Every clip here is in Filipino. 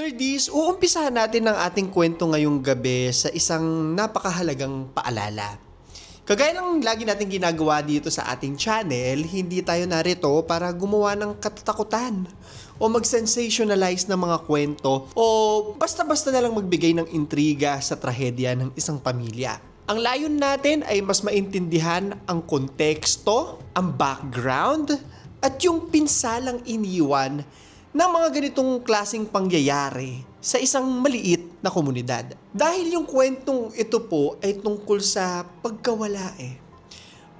Nerdies, uumpisahan natin ang ating kwento ngayong gabi sa isang napakahalagang paalala. Kagaya ng lagi natin ginagawa dito sa ating channel, hindi tayo narito para gumawa ng katatakutan o mag-sensationalize ng mga kwento o basta-basta na lang magbigay ng intriga sa trahedya ng isang pamilya. Ang layon natin ay mas maintindihan ang konteksto, ang background, at yung pinsalang iniwan ng mga ganitong klaseng pangyayari sa isang maliit na komunidad. Dahil yung kwentong ito po ay tungkol sa pagkawala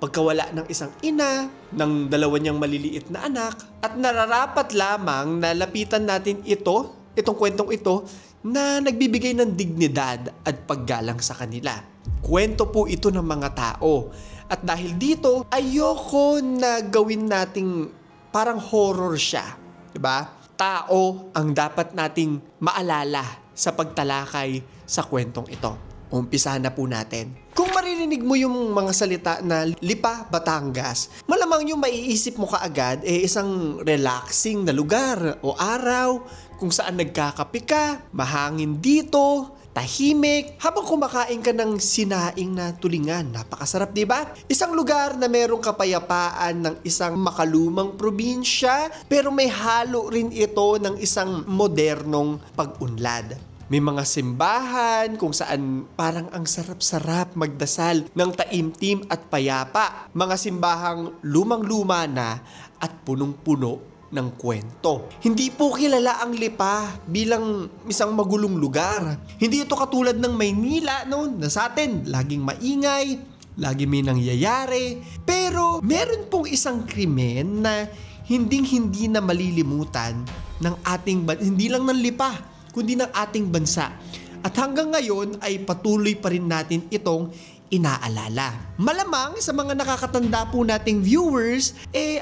Pagkawala ng isang ina, ng dalawa niyang maliliit na anak, at nararapat lamang na lapitan natin itong kwentong ito, na nagbibigay ng dignidad at paggalang sa kanila. Kwento po ito ng mga tao. At dahil dito, ayoko na gawin nating parang horror siya. Diba? Tao ang dapat nating maalala sa pagtalakay sa kwentong ito. Umpisahan na po natin. Kung maririnig mo yung mga salita na Lipa, Batangas, malamang yung maiisip mo kaagad isang relaxing na lugar o araw kung saan nagkakape ka, mahangin dito, tahimik, habang kumakain ka ng sinaing na tulingan. Napakasarap, di ba? Isang lugar na merong kapayapaan ng isang makalumang probinsya, pero may halo rin ito ng isang modernong pag-unlad. May mga simbahan kung saan parang ang sarap-sarap magdasal ng taimtim at payapa. Mga simbahang lumang-luma na at punong-puno ng kwento. Hindi po kilala ang Lipa bilang isang magulong lugar. Hindi ito katulad ng Maynila, no? Na sa atin, laging maingay, lagi may nangyayari. Pero meron pong isang krimen na hinding-hindi na malilimutan ng ating hindi lang ng Lipa, kundi ng ating bansa. At hanggang ngayon ay patuloy pa rin natin itong inaalala. Malamang sa mga nakakatanda po nating viewers,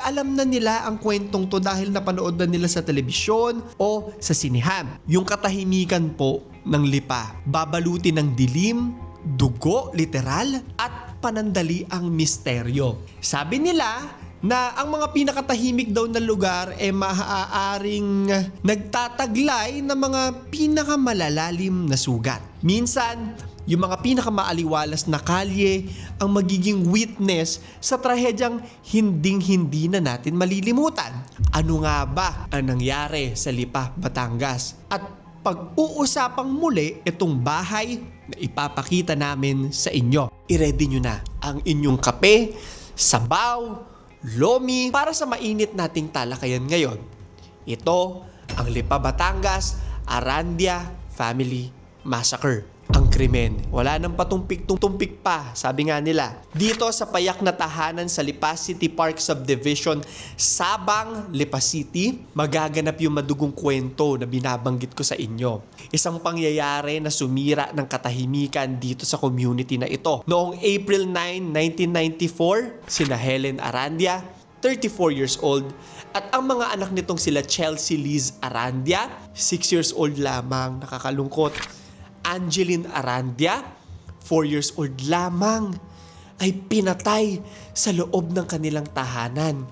alam na nila ang kwentong to dahil napanood na nila sa telebisyon o sa sinihan. Yung katahimikan po ng Lipa, babaluti ng dilim, dugo, literal, at panandali ang misteryo. Sabi nila na ang mga pinakatahimik daw na lugar maaaring nagtataglay ng mga pinakamalalalim na sugat. Minsan, yung mga pinakamaaliwalas na kalye ang magiging witness sa trahedyang hinding-hindi na natin malilimutan. Ano nga ba ang nangyari sa Lipa, Batangas? At pag-uusapang muli itong bahay na ipapakita namin sa inyo. I-ready nyo na ang inyong kape, sabaw, lomi para sa mainit nating talakayan ngayon. Ito ang Lipa, Batangas, Arandia Family Massacre. Ang krimen, wala nang patumpik-tumpik pa, sabi nga nila. Dito sa payak na tahanan sa Lipa City Park Subdivision, Sabang, Lipa City, magaganap yung madugong kwento na binabanggit ko sa inyo. Isang pangyayari na sumira ng katahimikan dito sa community na ito. Noong April 9, 1994, sina Helen Arandia, 34 years old, at ang mga anak nitong sila Chelsea Liz Arandia, 6 years old lamang, nakakalungkot. Angeline Arandia, 4 years old lamang, ay pinatay sa loob ng kanilang tahanan.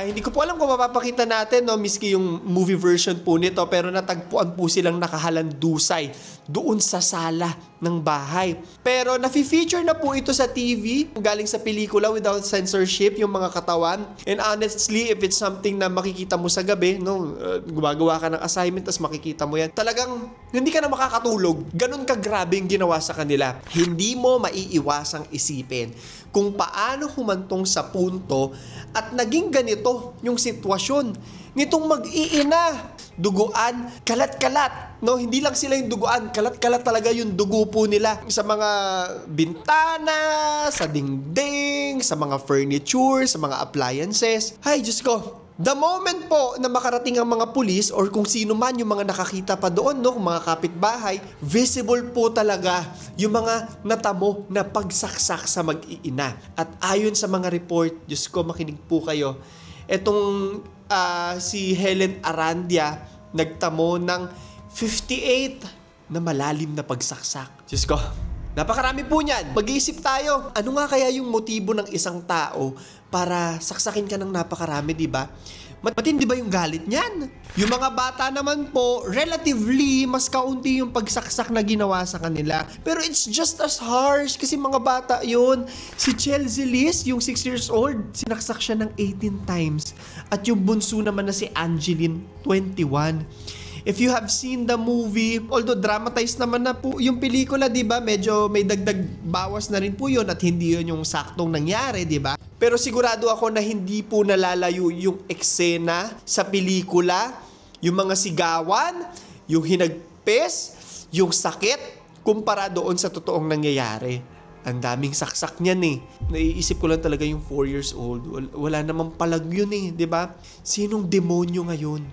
Hindi ko po alam kung mapapakita natin, no, miski yung movie version po nito, pero natagpuan po silang nakahalandusay doon sa sala ng bahay. Pero nafi-feature na po ito sa TV, galing sa pelikula without censorship, yung mga katawan. And honestly, if it's something na makikita mo sa gabi, no, gumagawa ka ng assignment, tas makikita mo yan, talagang hindi ka na makakatulog. Ganun ka grabe yung ginawa sa kanila. Hindi mo maiiwasang isipin kung paano humantong sa punto at naging ganito yung sitwasyon nitong mag-iina. Duguan, kalat-kalat. No, hindi lang sila yung duguan, kalat-kalat talaga yung dugo po nila sa mga bintana, sa dingding, sa mga furniture, sa mga appliances. Ay, Diyos ko. The moment po na makarating ang mga pulis or kung sino man yung mga nakakita pa doon, no, mga kapitbahay, visible po talaga yung mga natamo na pagsaksak sa mag-iina. At ayon sa mga report, Diyos ko, makinig po kayo, etong si Helen Arandia nagtamo ng 58 na malalim na pagsaksak. Diyos ko, napakarami po niyan. Mag-iisip tayo, ano nga kaya yung motibo ng isang tao para saksakin ka ng napakarami, di ba? Matindi ba yung galit niyan? Yung mga bata naman po, relatively, mas kaunti yung pagsaksak na ginawa sa kanila. Pero it's just as harsh kasi mga bata yun. Si Chelsea Liz, yung 6 years old, sinaksak siya ng 18 times. At yung bunso naman na si Angeline, 21. If you have seen the movie, although dramatized naman na po yung pelikula, di ba? Medyo may dagdag bawas na rin po yun at hindi yun yung saktong nangyari, di ba? Pero sigurado ako na hindi po nalalayo yung eksena sa pelikula, yung mga sigawan, yung hinagpis, yung sakit, kumpara doon sa totoong nangyayari. Ang daming saksak niyan eh. Naiisip ko lang talaga yung 4 years old. Wala namang palag yun eh, di ba? Sinong demonyo ngayon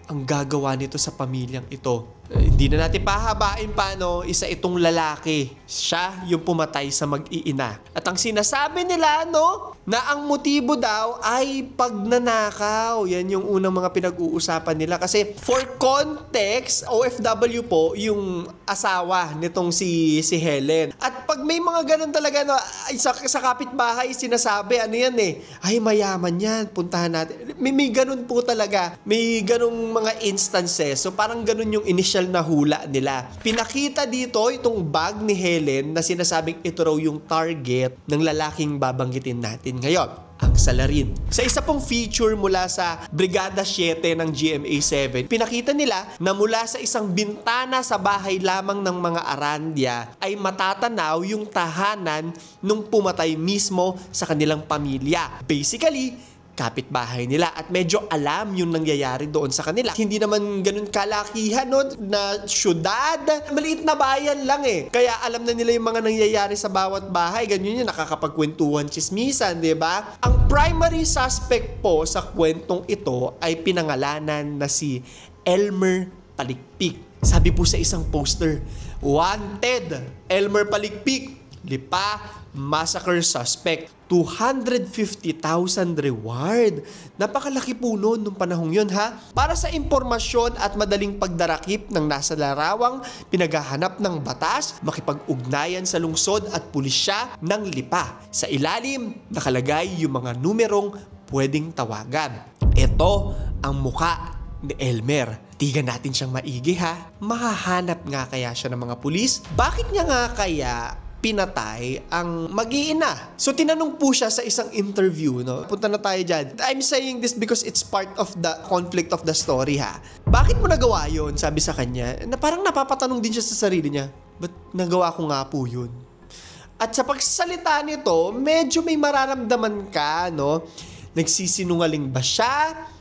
ang gagawa nito sa pamilyang ito? Hindi na natin pahabain pa, no? Isa itong lalaki. Siya yung pumatay sa mag-iina. At ang sinasabi nila, no? Na ang motibo daw ay pagnanakaw. Yan yung unang mga pinag-uusapan nila. Kasi for context, OFW po yung asawa nitong si Helen. At pag may mga ganun talaga, no, sa kapitbahay, sinasabi, ano yan eh, ay mayaman yan, puntahan natin. May ganun po talaga. May ganung mga instances. So parang ganun yung initial na hula nila. Pinakita dito itong bag ni Helen na sinasabing ito raw yung target ng lalaking babanggitin natin ngayon, ang salarin. Sa isa pong feature mula sa Brigada 7 ng GMA7, pinakita nila na mula sa isang bintana sa bahay lamang ng mga Arandya ay matatanaw yung tahanan nung pumatay mismo sa kanilang pamilya. Basically, kapitbahay nila at medyo alam yung nangyayari doon sa kanila. Hindi naman ganun kalakihan no, na syudad. Maliit na bayan lang eh. Kaya alam na nila yung mga nangyayari sa bawat bahay. Ganyan yun, nakakapagkwentuhan, chismisan, di ba? Ang primary suspect po sa kwentong ito ay pinangalanan na si Elmer Palikpik. Sabi po sa isang poster, "Wanted, Elmer Palikpik, Lipa massacre suspect, 250,000 reward." Napakalaki po noon nung panahong yun ha. Para sa impormasyon at madaling pagdarakip ng nasa larawang pinaghahanap ng batas, makipag-ugnayan sa lungsod at pulisya ng Lipa. Sa ilalim, nakalagay yung mga numerong pwedeng tawagan. Ito ang muka ni Elmer. Tigan natin siyang maigi ha. Mahahanap nga kaya siya ng mga pulis? Bakit niya nga kaya pinatay ang mag-iina? So tinanong po siya sa isang interview, no? Punta na tayo dyan. I'm saying this because it's part of the conflict of the story ha. Bakit mo nagawa yun? Sabi sa kanya, na parang napapatanong din siya sa sarili niya, ba't nagawa ko nga po yun? At sa pagsasalita nito, medyo may mararamdaman ka, no? Nagsisinungaling ba siya?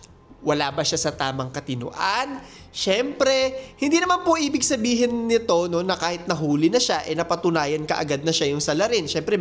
Wala ba siya sa tamang katinuan? Siyempre, hindi naman po ibig sabihin nito no, na kahit nahuli na siya, napatunayan kaagad na siya yung salarin. Siyempre,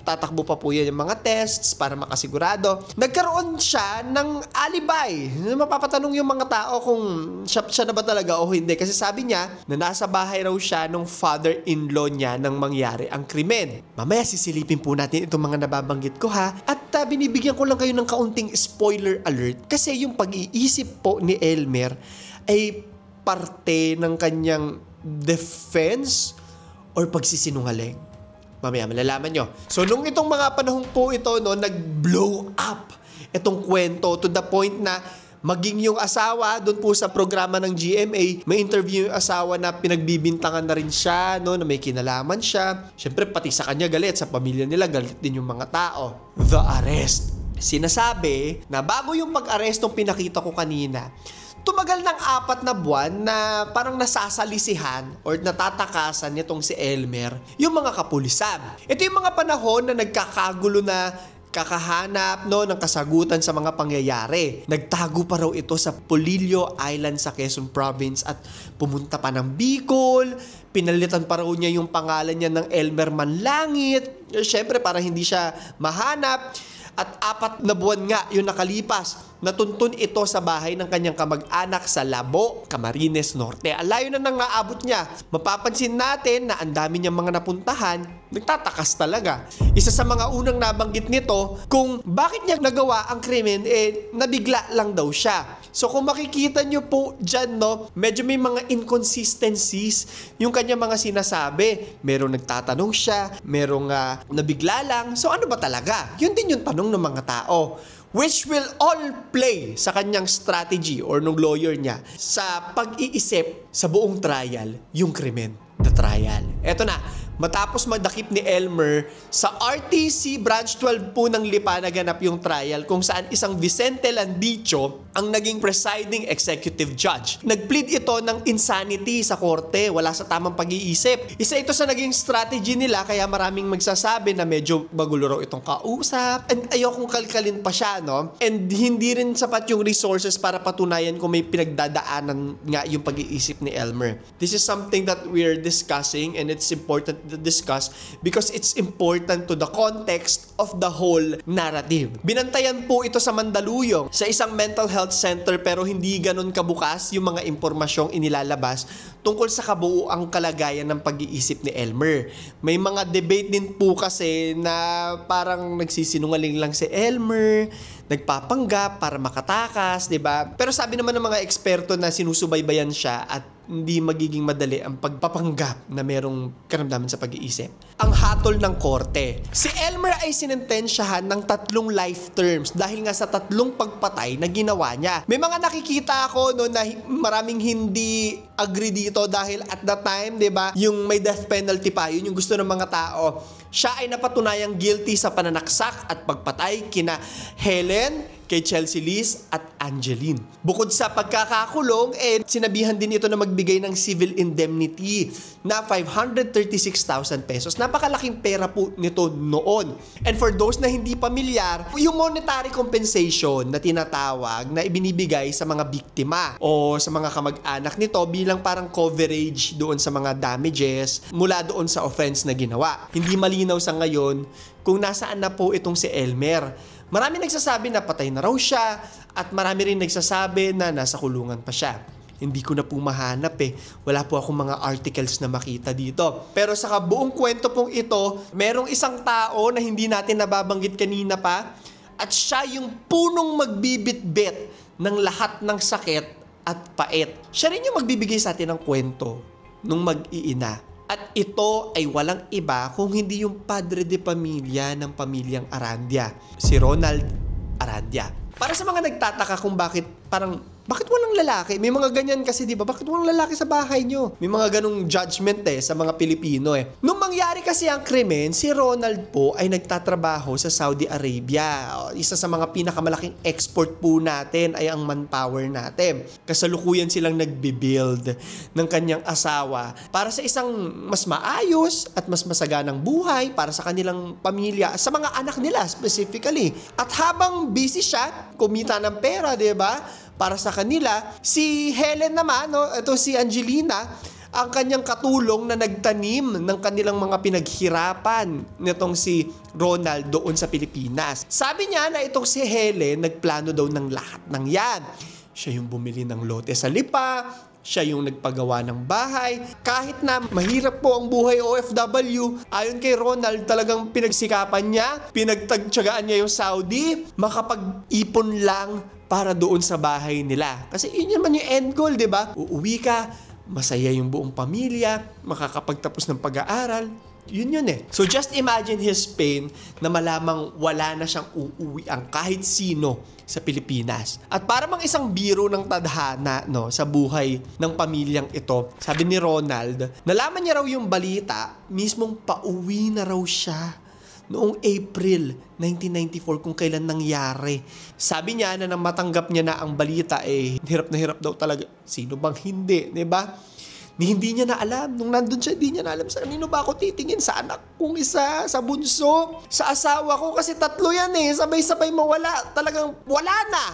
tatakbo pa po yan yung mga tests para makasigurado. Nagkaroon siya ng alibi. Mapapatanong yung mga tao kung siya na ba talaga o hindi. Kasi sabi niya na nasa bahay raw siya nung father-in-law niya nang mangyari ang krimen. Mamaya sisilipin po natin itong mga nababanggit ko ha. At binibigyan ko lang kayo ng kaunting spoiler alert. Kasi yung pag-iisip po ni Elmer ay parte ng kanyang defense or pagsisinungaling. Mamaya malalaman nyo. So nung itong mga panahon po ito, no, nag-blow up itong kwento to the point na maging yung asawa doon po sa programa ng GMA, may interview yung asawa na pinagbibintangan na rin siya, no, na may kinalaman siya. Siyempre pati sa kanya galit, sa pamilya nila galit din yung mga tao. The arrest. Sinasabi na bago yung pag-arrestong pinakita ko kanina, tumagal ng 4 na buwan na parang nasasalisihan or natatakasan nitong si Elmer yung mga kapulisan. Ito yung mga panahon na nagkakagulo na kakahanap no, ng kasagutan sa mga pangyayari. Nagtago pa raw ito sa Polillo Island sa Quezon Province at pumunta pa ng Bicol. Pinalitan pa raw niya yung pangalan niya ng Elmer Manlangit. Siyempre para hindi siya mahanap. At 4 na buwan nga yung nakalipas, natuntun ito sa bahay ng kanyang kamag-anak sa Labo, Camarines Norte. Ang layo na nang naabot niya. Mapapansin natin na ang dami niyang mga napuntahan, nagtatakas talaga. Isa sa mga unang nabanggit nito, kung bakit niya nagawa ang krimen, nabigla lang daw siya. So kung makikita niyo po dyan, no, medyo may mga inconsistencies yung kanya mga sinasabi. Merong nagtatanong siya, merong nabigla lang. So ano ba talaga? Yun din yung tanong ng mga tao. which will all play sa kanyang strategy or nung lawyer niya sa pag-iisip sa buong trial, yung krimen, the trial. Eto na, matapos magdakip ni Elmer, sa RTC Branch 12 po ng Lipa naganap yung trial kung saan isang Vicente Landicho ang naging presiding executive judge. Nag-plead ito ng insanity sa korte, wala sa tamang pag-iisip. Isa ito sa naging strategy nila kaya maraming magsasabi na medyo magulo raw itong kausap. And ayokong kalkalin pa siya, no? And hindi rin sapat yung resources para patunayan kung may pinagdadaanan nga yung pag-iisip ni Elmer. This is something that we're discussing and it's important to discuss because it's important to the context of the whole narrative. Binantayan po ito sa Mandaluyong sa isang mental health center pero hindi ganun kabukas yung mga impormasyong inilalabas tungkol sa kabuuang kalagayan ng pag-iisip ni Elmer. May mga debate din po kasi na parang nagsisinungaling lang si Elmer, nagpapanggap para makatakas, 'di ba? Pero sabi naman ng mga eksperto na sinusubaybayan siya at hindi magiging madali ang pagpapanggap na merong karamdaman sa pag-iisip. Ang hatol ng korte. Si Elmer ay sinentensyahan ng 3 life terms dahil nga sa 3 pagpatay na ginawa niya. May mga nakikita ako no na maraming hindi agree dito dahil at that time, 'di ba, yung may death penalty pa, yun yung gusto ng mga tao. Siya ay napatunayang guilty sa pananaksak at pagpatay kina Helen, kay Chelsea Liz at Angeline. Bukod sa pagkakakulong, sinabihan din ito na magbigay ng civil indemnity na 536,000 pesos. Napakalaking pera po nito noon. And for those na hindi pamilyar, yung monetary compensation na tinatawag na ibinibigay sa mga biktima o sa mga kamag-anak nito bilang parang coverage doon sa mga damages mula doon sa offense na ginawa. Hindi malinaw sa ngayon kung nasaan na po itong si Elmer. Marami nagsasabi na patay na raw siya at marami rin nagsasabi na nasa kulungan pa siya. Hindi ko na po mahanap Wala po akong mga articles na makita dito. Pero sa kabuong kwento pong ito, merong isang tao na hindi natin nababanggit kanina pa at siya yung punong magbibitbit ng lahat ng sakit at pait. Siya rin yung magbibigay sa atin ng kwento nung mag-iina. At ito ay walang iba kung hindi yung padre de pamilya ng pamilyang Arandia, si Ronald Arandia. Para sa mga nagtataka kung bakit walang lalaki? May mga ganyan kasi, di ba? Bakit walang lalaki sa bahay nyo? May mga ganong judgment sa mga Pilipino Nung mangyari kasi ang krimen, si Ronald po ay nagtatrabaho sa Saudi Arabia. Isa sa mga pinakamalaking export po natin ay ang manpower natin. Kasalukuyan silang nagbe-build ng kanyang asawa para sa isang mas maayos at mas masaganang buhay para sa kanilang pamilya, sa mga anak nila specifically. At habang busy siya, kumita ng pera, di ba? Para sa kanila, si Helen naman, ito si Angelina, ang kanyang katulong na nagtanim ng kanilang mga pinaghirapan nitong si Ronald doon sa Pilipinas. Sabi niya na itong si Helen, nagplano daw ng lahat ng yan. Siya yung bumili ng lote sa Lipa, siya yung nagpagawa ng bahay. Kahit na mahirap po ang buhay OFW, ayon kay Ronald, talagang pinagsikapan niya, pinagtagtsagaan niya yung Saudi, makapag-ipon lang para doon sa bahay nila. Kasi yun naman yung end goal, di ba? Uuwi ka, masaya yung buong pamilya, makakapagtapos ng pag-aaral. Yun So just imagine his pain na malamang wala na siyang uuwi ang kahit sino sa Pilipinas. At para mang isang biro ng tadhana sa buhay ng pamilyang ito, sabi ni Ronald, nalaman niya raw yung balita, mismong pauwi na raw siya noong April 1994 kung kailan nangyari. Sabi niya na nang matanggap niya na ang balita hirap na hirap daw talaga. Sino bang hindi, 'di ba? Hindi niya na alam. Nung nandun siya, hindi niya na alam sa kanino ba ako titingin, sa anak kong isa, sa bunso, sa asawa ko, kasi 3 yan sabay-sabay mawala. Talagang wala na.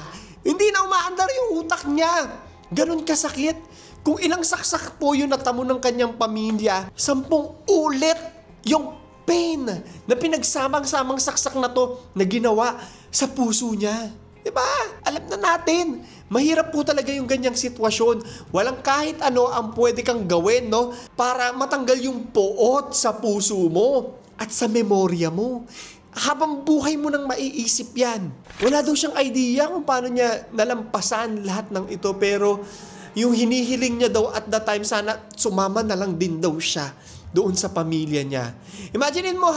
Hindi na umaandar yung utak niya. Ganun kasakit. Kung ilang saksak po yung natamo ng kanyang pamilya, 10 ulit yung pain na pinagsamang-samang saksak na to na ginawa sa puso niya. Diba? Alam na natin. Mahirap po talaga yung ganyang sitwasyon. Walang kahit ano ang pwede kang gawin, para matanggal yung poot sa puso mo at sa memorya mo. Habang buhay mo nang maiisip yan. Wala daw siyang idea kung paano niya nalampasan lahat ng ito, pero yung hinihiling niya daw at the time, sana sumama na lang din daw siya doon sa pamilya niya. Imaginin mo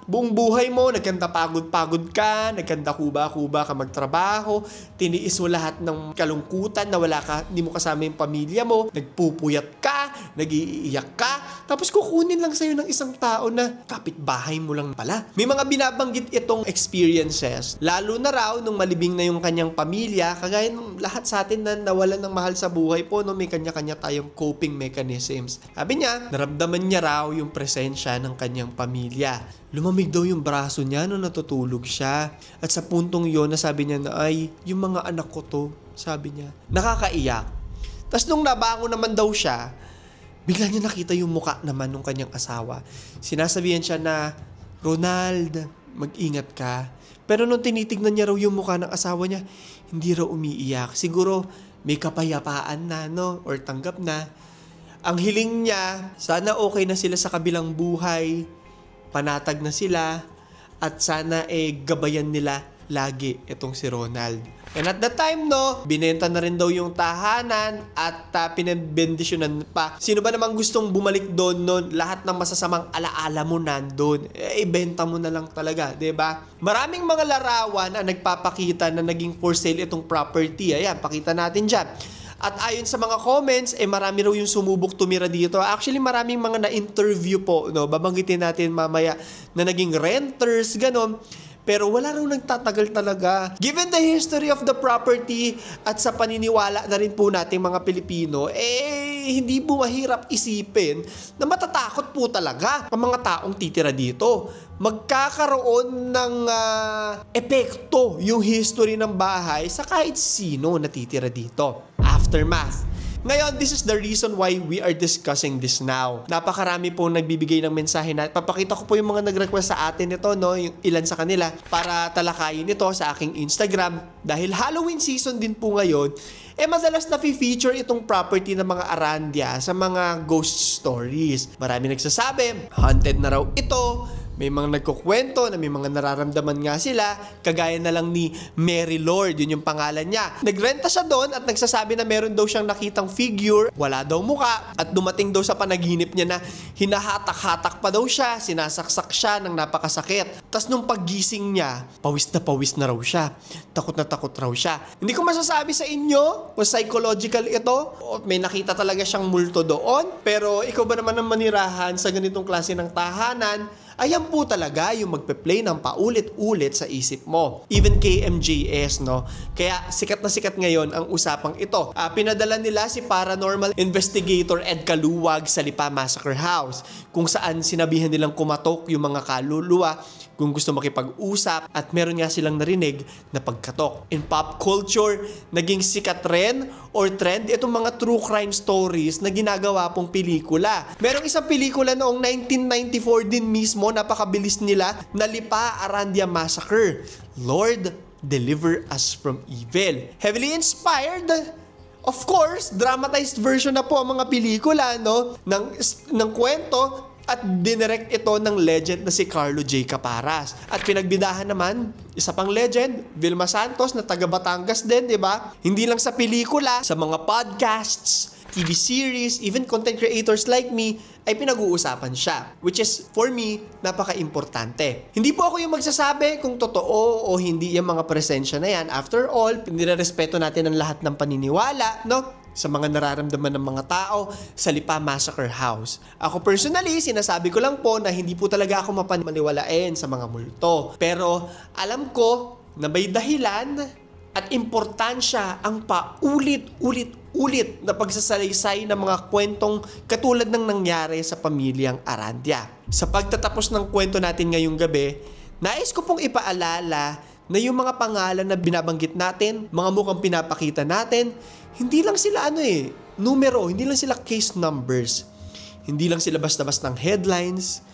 Buong buhay mo, nagkanda pagod-pagod ka, nagkanda kuba-kuba ka magtrabaho, tiniis mo lahat ng kalungkutan na hindi mo kasama yung pamilya mo, nagpupuyat ka, nag-iiyak ka, tapos kukunin lang sa'yo ng isang tao na kapitbahay mo lang pala. May mga binabanggit itong experiences, lalo na raw nung malibing na yung kanyang pamilya, kagaya ng lahat sa atin na nawalan ng mahal sa buhay po, no, may kanya-kanya tayong coping mechanisms. Sabi niya, naramdaman niya raw yung presensya ng kanyang pamilya. Lumamig daw yung braso niya nung natutulog siya. At sa puntong yon, nasabi niya na, ay, yung mga anak ko to, sabi niya. Nakakaiyak. Tapos nung nabangon naman daw siya, bigla niya nakita yung muka naman ng kanyang asawa. Sinasabihan siya na, Ronald, mag-ingat ka. Pero nung tinitignan niya raw yung muka ng asawa niya, hindi raw umiiyak. Siguro may kapayapaan na, no? Or tanggap na. Ang hiling niya, sana okay na sila sa kabilang buhay, panatag na sila, at sana gabayan nila lagi itong si Ronald. And at that time, no, binenta na rin daw yung tahanan at pinabendisyonan pa. Sino ba namang gustong bumalik doon, no? Lahat ng masasamang alaala mo nandun. Ibenta mo na lang talaga, 'di ba? Maraming mga larawan ang nagpapakita na naging for sale itong property. Ayan, pakita natin dyan. At ayon sa mga comments, marami raw yung sumubok tumira dito. Actually, maraming mga na-interview po, no? Babanggitin natin mamaya na naging renters, ganon. Pero wala raw nagtatagal talaga. Given the history of the property at sa paniniwala na rin po nating mga Pilipino, hindi po mahirap isipin na matatakot po talaga ang mga taong titira dito. Magkakaroon ng epekto yung history ng bahay sa kahit sino na titira dito. Aftermath. Ngayon, this is the reason why we are discussing this now. Napakarami pong nagbibigay ng mensahe na. Papakita ko po yung mga nag-request sa atin ito, no? Yung ilan sa kanila para talakayin ito sa aking Instagram. Dahil Halloween season din po ngayon, madalas na feature itong property ng mga Arandia sa mga ghost stories. Marami nagsasabi, haunted na raw ito. May mga nagkukwento na may mga nararamdaman nga sila, kagaya na lang ni Mary Lord, yun yung pangalan niya. Nagrenta siya doon at nagsasabi na meron daw siyang nakitang figure, wala daw muka, at dumating daw sa panaginip niya na hinahatak-hatak pa daw siya, sinasaksak siya ng napakasakit. Tapos nung paggising niya, pawis na raw siya. Takot na takot raw siya. Hindi ko masasabi sa inyo kung psychological ito, o may nakita talaga siyang multo doon, pero ikaw ba naman ang manirahan sa ganitong klase ng tahanan? Ayan po talaga yung magpe-play ng paulit-ulit sa isip mo. Even KMJS, no? Kaya sikat na sikat ngayon ang usapang ito. Pinadala nila si paranormal investigator Ed Kaluwag sa Lipa Massacre House, kung saan sinabihan nilang kumatok yung mga kaluluwa kung gusto makipag-usap, at meron nga silang narinig na pagkatok. In pop culture, naging sikat rin or trend itong mga true crime stories na ginagawa pong pelikula. Merong isang pelikula noong 1994 din mismo, napakabilis nila, na Lipa Arandia Massacre. Lord, deliver us from evil. Heavily inspired, of course, dramatized version na po ang mga pelikula, no? ng kwento. At dinirect ito ng legend na si Carlo J. Caparas. At pinagbidahan naman, isa pang legend, Vilma Santos na taga Batangas din, di ba? Hindi lang sa pelikula, sa mga podcasts, TV series, even content creators like me, ay pinag-uusapan siya. Which is, for me, napaka-importante. Hindi po ako yung magsasabi kung totoo o hindi yung mga presensya na yan. After all, nirerespeto natin ang lahat ng paniniwala, no? Sa mga nararamdaman ng mga tao sa Lipa Massacre House. Ako personally, sinasabi ko lang po na hindi po talaga ako mapaniwalain sa mga multo. Pero alam ko na may dahilan at importansya ang paulit-ulit na pagsasalaysay ng mga kwentong katulad ng nangyari sa pamilyang Arandia. Sa pagtatapos ng kwento natin ngayong gabi, nais ko pong ipaalala na yung mga pangalan na binabanggit natin, mga mukhang pinapakita natin, hindi lang sila numero, hindi lang sila case numbers. Hindi lang sila basta-bastang headlines.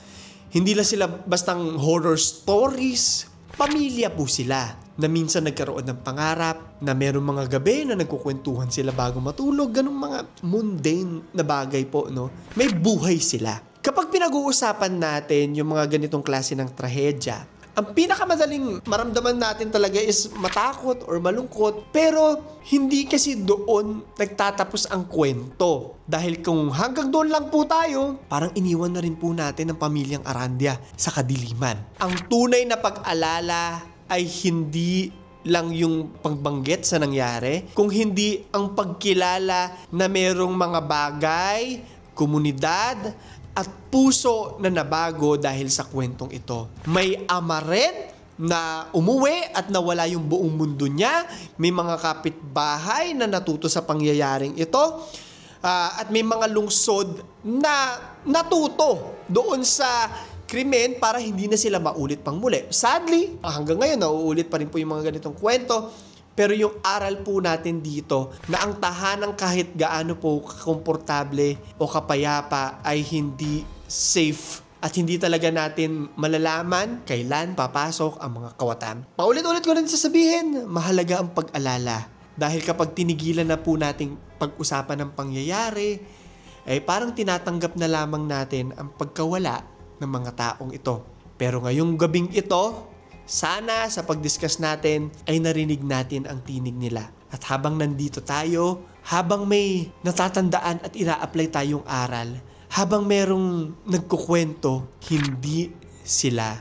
Hindi lang sila bastang horror stories. Pamilya po sila na minsan nagkaroon ng pangarap, na merong mga gabi na nagkukwentuhan sila bago matulog, ganong mga mundane na bagay po, no? May buhay sila. Kapag pinag-uusapan natin yung mga ganitong klase ng trahedya, Ang pinakamadaling maramdaman natin talaga is matakot or malungkot. Pero hindi kasi doon nagtatapos ang kwento. Dahil kung hanggang doon lang po tayo, parang iniwan na rin po natin ang pamilyang Arandia sa kadiliman. Ang tunay na pag-alala ay hindi lang yung pagbanggit sa nangyari, kung hindi ang pagkilala na merong mga bagay, komunidad, at puso na nabago dahil sa kwentong ito. May ama rin na umuwi at nawala yung buong mundo niya. May mga kapitbahay na natuto sa pangyayaring ito. At may mga lungsod na natuto doon sa krimen para hindi na sila maulit pang muli. Sadly, hanggang ngayon nauulit pa rin po yung mga ganitong kwento. Pero yung aral po natin dito na ang tahanang kahit gaano po komportable o kapayapa ay hindi safe at hindi talaga natin malalaman kailan papasok ang mga kawatan. Paulit-ulit ko rin sasabihin, mahalaga ang pag-alala. Dahil kapag tinigilan na po nating pag-usapan ng pangyayari, ay parang tinatanggap na lamang natin ang pagkawala ng mga taong ito. Pero ngayong gabing ito, sana sa pag-discuss natin ay narinig natin ang tinig nila. At habang nandito tayo, habang may natatandaan at ina-apply tayong aral, habang merong nagkukwento, hindi sila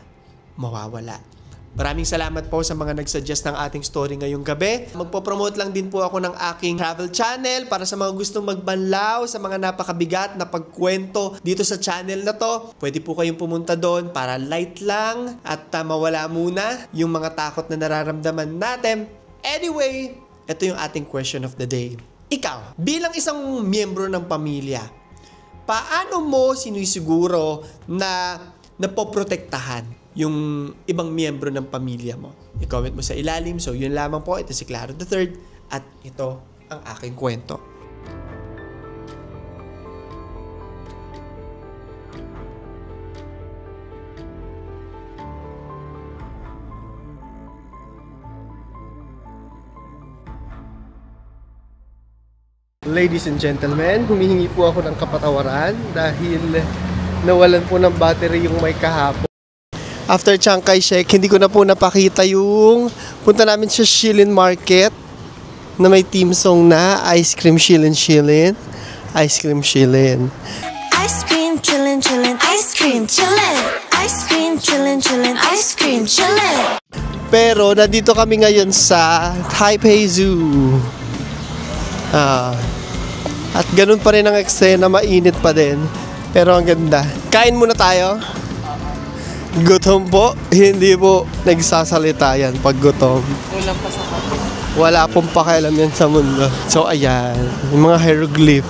mawawala. Maraming salamat po sa mga nagsuggest ng ating story ngayong gabi. Magpo-promote lang din po ako ng aking travel channel para sa mga gustong magbanlaw sa mga napakabigat na pagkwento dito sa channel na to. Pwede po kayong pumunta doon para light lang at mawala muna yung mga takot na nararamdaman natin. Anyway, ito yung ating question of the day. Ikaw, bilang isang miyembro ng pamilya, paano mo sinisiguro na napoprotektahan yung ibang miyembro ng pamilya mo? I-comment mo sa ilalim. So, yun lamang po. Ito si Claro III at ito ang aking kwento. Ladies and gentlemen, humihingi po ako ng kapatawaran dahil nawalan po ng battery yung mic kahapon. After Chiang Kai-shek, hindi ko na po napakita yung punta namin sa Shilin Market na may theme song na Ice Cream Shilin Shilin. Ice Cream Shilin. Ice cream chillin' chillin', ice cream chillin', ice cream chillin' chillin', ice cream chillin'. Pero nandito kami ngayon sa Taipei Zoo. At ganun pa rin ang eksena, mainit pa din. Pero ang ganda. Kain muna tayo. Gutom po, hindi po nagsasalita yan pag gutom. Kulang pa sa kapit. Wala pong pakialam yan sa mundo. So ayan, yung mga hieroglyph.